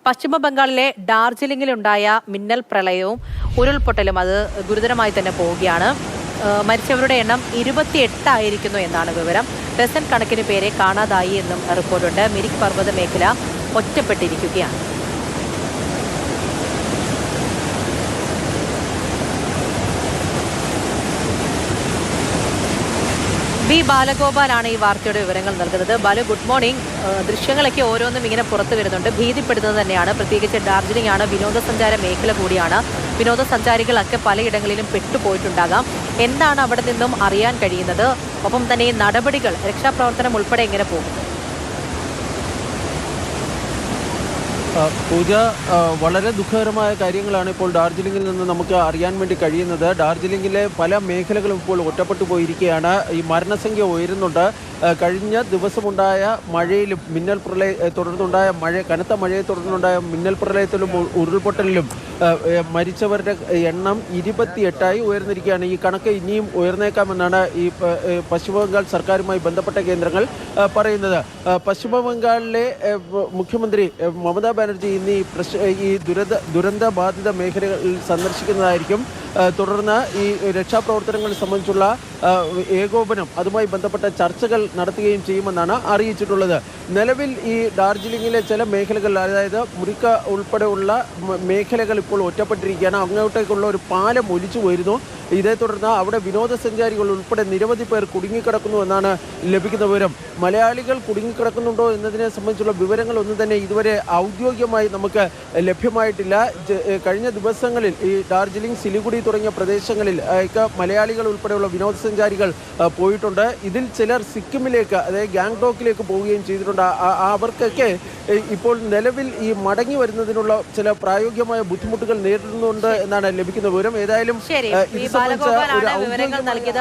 പശ്ചിമ ബംഗാളിലെ ഡാർജിലിംഗിലുണ്ടായ മിന്നൽ പ്രളയവും ഉരുൾപൊട്ടലും അത് ഗുരുതരമായി തന്നെ പോവുകയാണ്. മരിച്ചവരുടെ എണ്ണം 28 ആയിരിക്കുന്നു എന്നാണ് വിവരം. ഡസൻ കണക്കിന് പേരെ കാണാതായി എന്നും റിപ്പോർട്ടുണ്ട്. മിരിക് പർവ്വത മേഖല ഒറ്റപ്പെട്ടിരിക്കുകയാണ്. ബി ബാലഗോപാലാണ് ഈ വാർത്തയുടെ വിവരങ്ങൾ നൽകുന്നത്. Balu, good morning. ദൃശ്യങ്ങളൊക്കെ ഓരോന്നും ഇങ്ങനെ പുറത്തു വരുന്നുണ്ട്. ഭീതിപ്പെടുന്നത് തന്നെയാണ്. പ്രത്യേകിച്ച് ഡാർജിലിംഗ് ആണ്, വിനോദസഞ്ചാര മേഖല കൂടിയാണ്. വിനോദസഞ്ചാരികളൊക്കെ പലയിടങ്ങളിലും പെട്ടുപോയിട്ടുണ്ടാകാം. എന്താണ് അവിടെ നിന്നും അറിയാൻ കഴിയുന്നത്? ഒപ്പം തന്നെ ഈ നടപടികൾ, രക്ഷാപ്രവർത്തനം ഉൾപ്പെടെ എങ്ങനെ പോകും? പൂജ, വളരെ ദുഃഖകരമായ കാര്യങ്ങളാണ് ഇപ്പോൾ ഡാർജിലിംഗിൽ നിന്ന് നമുക്ക് അറിയാൻ വേണ്ടി കഴിയുന്നത്. ഡാർജിലിംഗിലെ പല മേഖലകളും ഇപ്പോൾ ഒറ്റപ്പെട്ടു പോയിരിക്കുകയാണ്. ഈ മരണസംഖ്യ ഉയരുന്നുണ്ട്. കഴിഞ്ഞ ദിവസമുണ്ടായ മഴയിലും തുടർന്നുണ്ടായ കനത്ത മഴയെ തുടർന്നുണ്ടായ മിന്നൽ പ്രളയത്തിലും ഉരുൾപൊട്ടലിലും മരിച്ചവരുടെ എണ്ണം 28 ഉയർന്നിരിക്കുകയാണ്. ഈ കണക്ക് ഇനിയും ഉയർന്നേക്കാമെന്നാണ് ഈ പശ്ചിമ ബംഗാൾ സർക്കാരുമായി ബന്ധപ്പെട്ട കേന്ദ്രങ്ങൾ പറയുന്നത്. പശ്ചിമ ബംഗാളിലെ മുഖ്യമന്ത്രി മമതാ ബാനർജി ഇന്ന് ഈ ദുരന്ത ബാധിത മേഖലകളിൽ സന്ദർശിക്കുന്നതായിരിക്കും. തുടർന്ന് ഈ രക്ഷാപ്രവർത്തനങ്ങൾ സംബന്ധിച്ചുള്ള ഏകോപനം, അതുമായി ബന്ധപ്പെട്ട ചർച്ചകൾ നടത്തുകയും ചെയ്യുമെന്നാണ് അറിയിച്ചിട്ടുള്ളത്. നിലവിൽ ഈ ഡാർജിലിംഗിലെ ചില മേഖലകൾ, അതായത് മുറിക്ക ഉൾപ്പെടെയുള്ള മേഖലകൾ ഇപ്പോൾ ഒറ്റപ്പെട്ടിരിക്കുകയാണ്. അങ്ങോട്ടേക്കുള്ള ഒരു പാലം ഒലിച്ചു പോയിരുന്നു. ഇതേ തുടർന്ന് അവിടെ വിനോദസഞ്ചാരികൾ ഉൾപ്പെടെ നിരവധി പേർ കുടുങ്ങിക്കിടക്കുന്നു എന്നാണ് ലഭിക്കുന്ന വിവരം. മലയാളികൾ കുടുങ്ങിക്കിടക്കുന്നുണ്ടോ എന്നതിനെ സംബന്ധിച്ചുള്ള വിവരങ്ങളൊന്നും തന്നെ ഇതുവരെ ഔദ്യോഗികമായി നമുക്ക് ലഭ്യമായിട്ടില്ല. കഴിഞ്ഞ ദിവസങ്ങളിൽ ഈ ഡാർജിലിംഗ്, സിലിഗുഡി തുടങ്ങിയ പ്രദേശങ്ങളിൽ മലയാളികൾ ഉൾപ്പെടെയുള്ള വിനോദസഞ്ചാരികൾ പോയിട്ടുണ്ട്. ഇതിൽ ചിലർ സിക്കിമിലേക്ക്, അതായത് ഗാംഗ്ടോക്കിലേക്ക് പോവുകയും ചെയ്തിട്ടുണ്ട്. അവർക്കൊക്കെ ഇപ്പോൾ നിലവിൽ ഈ മടങ്ങി വരുന്നതിനുള്ള ചില പ്രായോഗികമായ ബുദ്ധിമുട്ടുകൾ നേരിടുന്നുണ്ട് എന്നാണ് ലഭിക്കുന്ന വിവരം. ഏതായാലും ബാലഗോപാലാണ് വിവരങ്ങൾ നൽകിയത്.